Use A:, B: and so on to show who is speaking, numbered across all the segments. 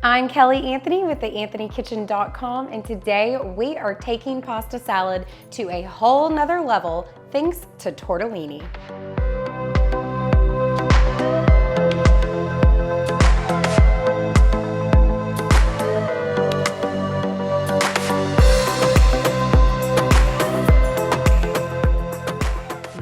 A: I'm Kelly Anthony with theanthonykitchen.com, and today we are taking pasta salad to a whole nother level thanks to tortellini.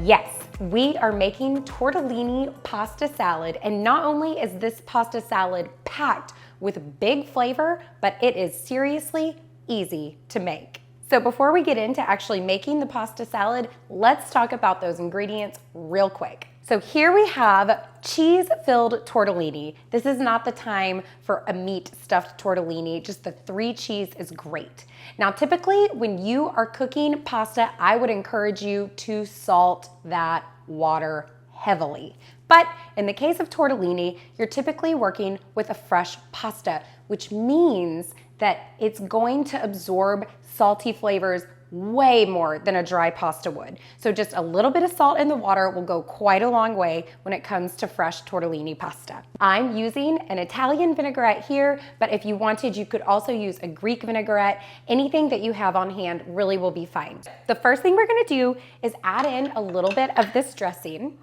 A: Yes, we are making tortellini pasta salad, and not only is this pasta salad packed with big flavor, but it is seriously easy to make. So before we get into actually making the pasta salad, let's talk about those ingredients real quick. So here we have cheese-filled tortellini. This is not the time for a meat-stuffed tortellini, just the 3 cheese is great. Now typically when you are cooking pasta, I would encourage you to salt that water heavily. But in the case of tortellini, you're typically working with a fresh pasta, which means that it's going to absorb salty flavors way more than a dry pasta would. So just a little bit of salt in the water will go quite a long way when it comes to fresh tortellini pasta. I'm using an Italian vinaigrette here, but if you wanted, you could also use a Greek vinaigrette. Anything that you have on hand really will be fine. The first thing we're gonna do is add in a little bit of this dressing,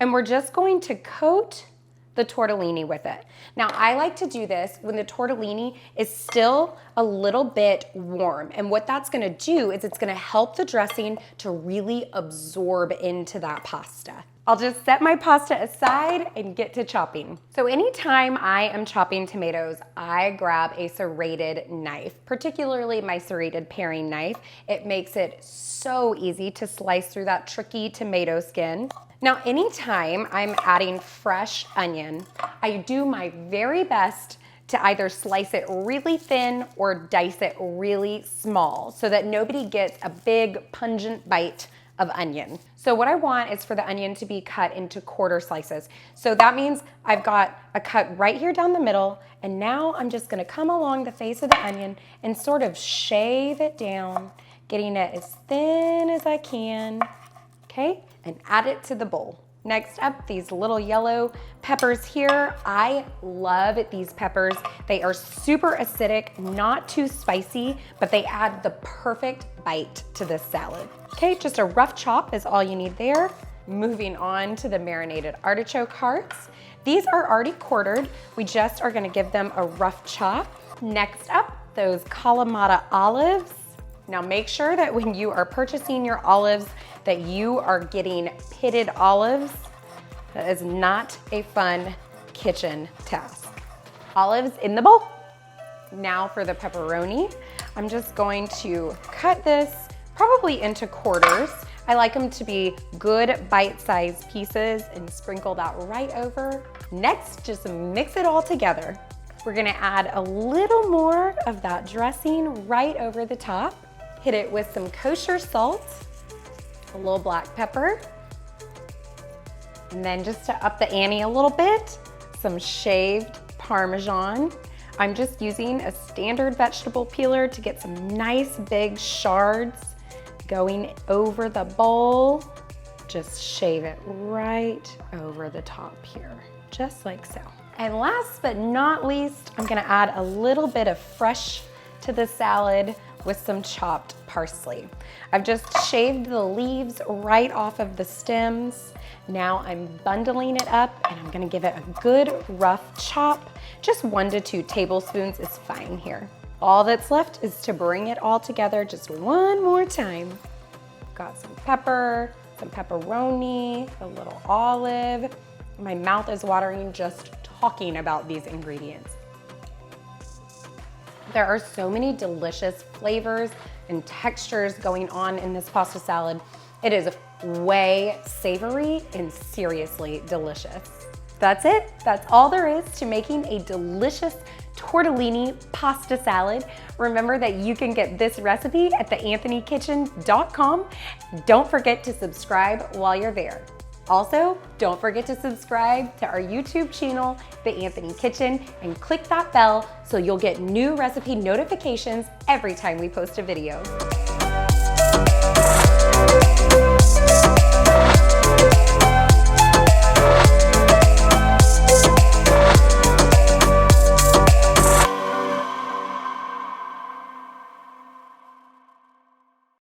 A: and we're just going to coat the tortellini with it. Now I like to do this when the tortellini is still a little bit warm, and what that's gonna do is it's gonna help the dressing to really absorb into that pasta. I'll just set my pasta aside and get to chopping. So anytime I am chopping tomatoes, I grab a serrated knife, particularly my serrated paring knife. It makes it so easy to slice through that tricky tomato skin. Now, anytime I'm adding fresh onion, I do my very best to either slice it really thin or dice it really small so that nobody gets a big pungent bite of onion. So what I want is for the onion to be cut into quarter slices. So that means I've got a cut right here down the middle, and now I'm just gonna come along the face of the onion and sort of shave it down, getting it as thin as I can, okay? And add it to the bowl. Next up, these little yellow peppers here. I love these peppers. They are super acidic, not too spicy, but they add the perfect bite to this salad. Okay, just a rough chop is all you need there. Moving on to the marinated artichoke hearts. These are already quartered. We just are gonna give them a rough chop. Next up, those Kalamata olives. Now make sure that when you are purchasing your olives that you are getting pitted olives. That is not a fun kitchen task. Olives in the bowl. Now for the pepperoni. I'm just going to cut this probably into quarters. I like them to be good bite-sized pieces and sprinkle that right over. Next, just mix it all together. We're gonna add a little more of that dressing right over the top. Hit it with some kosher salt, a little black pepper, and then just to up the ante a little bit, some shaved Parmesan. I'm just using a standard vegetable peeler to get some nice big shards going over the bowl. Just shave it right over the top here, just like so. And last but not least, I'm gonna add a little bit of fresh to the salad with some chopped parsley. I've just shaved the leaves right off of the stems. Now I'm bundling it up and I'm gonna give it a good rough chop. Just 1 to 2 tablespoons is fine here. All that's left is to bring it all together just one more time. Got some pepper, some pepperoni, a little olive. My mouth is watering just talking about these ingredients. There are so many delicious flavors and textures going on in this pasta salad. It is way savory and seriously delicious. That's it. That's all there is to making a delicious tortellini pasta salad. Remember that you can get this recipe at theanthonykitchen.com. Don't forget to subscribe while you're there. Also, don't forget to subscribe to our YouTube channel, The Anthony Kitchen, and click that bell so you'll get new recipe notifications every time we post a video.